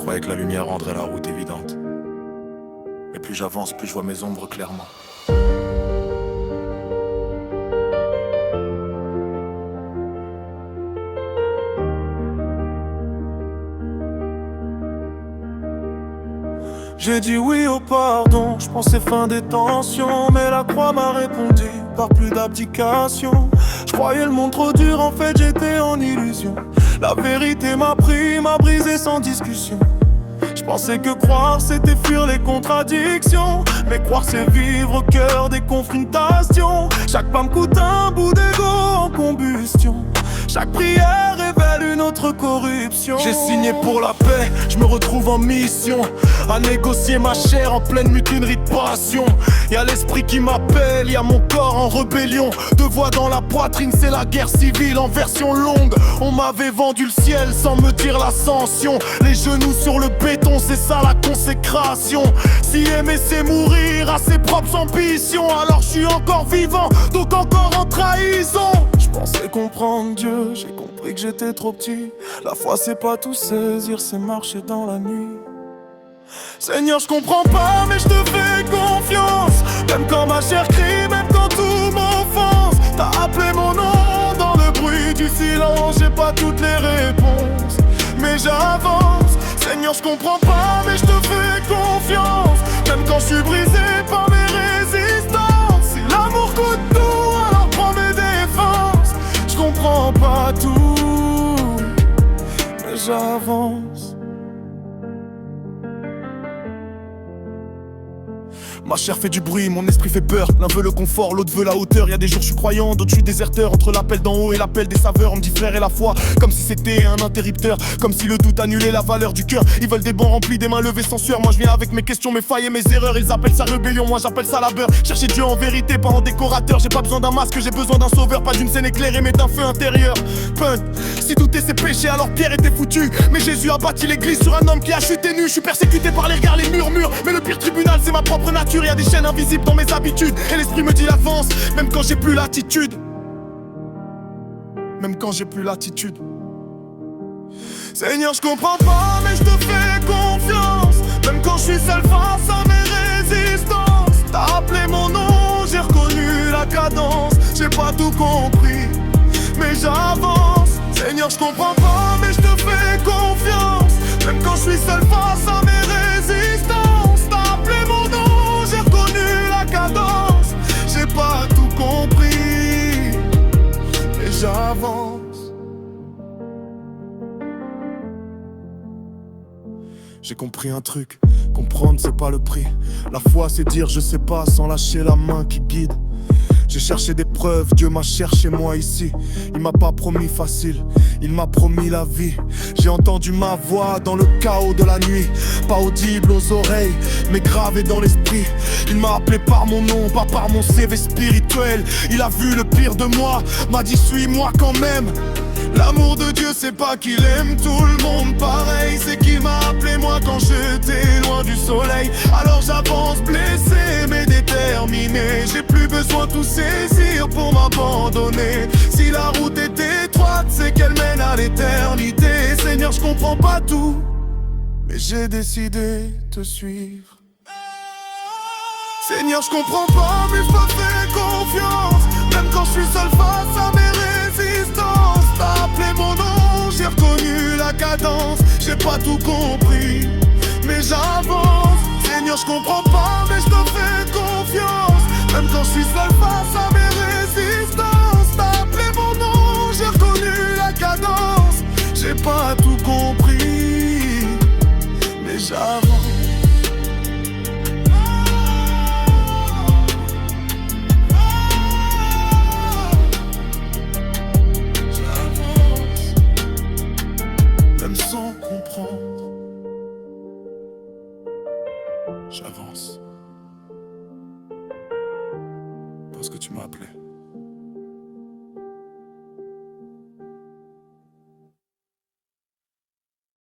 croyais que la lumière rendrait la route évidente. Mais plus j'avance, plus je vois mes ombres clairement. J'ai dit oui au pardon, je pensais fin des tensions. Mais la croix m'a répondu par plus d'abdication. Je croyais le monde trop dur, en fait j'étais en illusion. La vérité m'a pris, m'a brisé sans discussion. Je pensais que croire c'était fuir les contradictions. Mais croire c'est vivre au cœur des confrontations. Chaque pas me coûte un bout d'ego en combustion. Chaque prière révèle une autre corruption. J'ai signé pour la paix, je me retrouve en mission. À négocier ma chair en pleine mutinerie de passion. Y'a l'esprit qui m'appelle, y'a mon corps en rébellion. Deux voix dans la poitrine, c'est la guerre civile en version longue. On m'avait vendu le ciel sans me dire l'ascension. Les genoux sur le béton, c'est ça la consécration. Si aimer c'est mourir à ses propres ambitions, alors je suis encore vivant, donc encore en trahison. Je pensais comprendre Dieu, j'ai compris que j'étais trop petit. La foi c'est pas tout saisir, c'est marcher dans la nuit. Seigneur, je comprends pas, mais je te fais confiance. Même quand ma chair crie, même quand tout m'offense. T'as appelé mon nom dans le bruit du silence. J'ai pas toutes les réponses, mais j'avance. Seigneur, je comprends pas, mais je te fais confiance. Même quand je suis brisé par mes résistances. Si l'amour coûte tout, alors prends mes défenses. Je comprends pas tout, mais j'avance. Ma chair fait du bruit, mon esprit fait peur. L'un veut le confort, l'autre veut la hauteur. Y'a des jours je suis croyant, d'autres je suis déserteur. Entre l'appel d'en haut et l'appel des saveurs, on me dit frère et la foi, comme si c'était un interrupteur. Comme si le doute annulait la valeur du cœur. Ils veulent des bancs remplis, des mains levées sans sueur. Moi je viens avec mes questions, mes failles et mes erreurs. Ils appellent ça rébellion, moi j'appelle ça labeur. Chercher Dieu en vérité, pas en décorateur. J'ai pas besoin d'un masque, j'ai besoin d'un sauveur. Pas d'une scène éclairée, mais d'un feu intérieur. Punk, si tout est ses péchés, alors Pierre était foutu. Mais Jésus a bâti l'église sur un homme qui a chuté nu. Je suis persécuté par les regards, les murmures. Mais le pire tribunal c'est ma propre nature. Y'a des chaînes invisibles dans mes habitudes. Et l'esprit me dit avance, même quand j'ai plus l'attitude. Même quand j'ai plus l'attitude. Seigneur, je comprends pas, mais je te fais confiance. Même quand je suis seul face à mes résistances. T'as appelé mon nom, j'ai reconnu la cadence. J'ai pas tout compris, mais j'avance. Seigneur, je comprends pas, mais je te fais confiance. Même quand je suis seul face à mes résistances. T'as appelé mon nom, j'ai reconnu la cadence. J'ai pas tout compris, mais j'avance. J'ai compris un truc, comprendre c'est pas le prix. La foi c'est dire je sais pas sans lâcher la main qui guide. J'ai cherché des preuves, Dieu m'a cherché moi ici. Il m'a pas promis facile, il m'a promis la vie. J'ai entendu ma voix dans le chaos de la nuit. Pas audible aux oreilles, mais gravé dans l'esprit. Il m'a appelé par mon nom, pas par mon CV spirituel. Il a vu le pire de moi, m'a dit suis-moi quand même. L'amour de Dieu c'est pas qu'il aime tout le monde pareil. C'est qu'il m'a appelé moi quand j'étais loin du soleil. Alors j'avance blessé mais déterminé. J'ai plus besoin de tout saisir pour m'abandonner. Si la route est étroite c'est qu'elle mène à l'éternité. Seigneur je comprends pas tout, mais j'ai décidé de te suivre. Seigneur je comprends pas mais je te fais confiance. Même quand je suis seul face à mes résistances. T'as appelé mon nom, j'ai reconnu la cadence. J'ai pas tout compris, mais j'avance. Seigneur je comprends pas mais je te fais confiance. Même quand je suis seul face à mes résistances. T'as appelé mon nom, j'ai reconnu la cadence. J'ai pas tout compris, mais j'avance. Sans comprendre, j'avance parce que tu m'as appelé.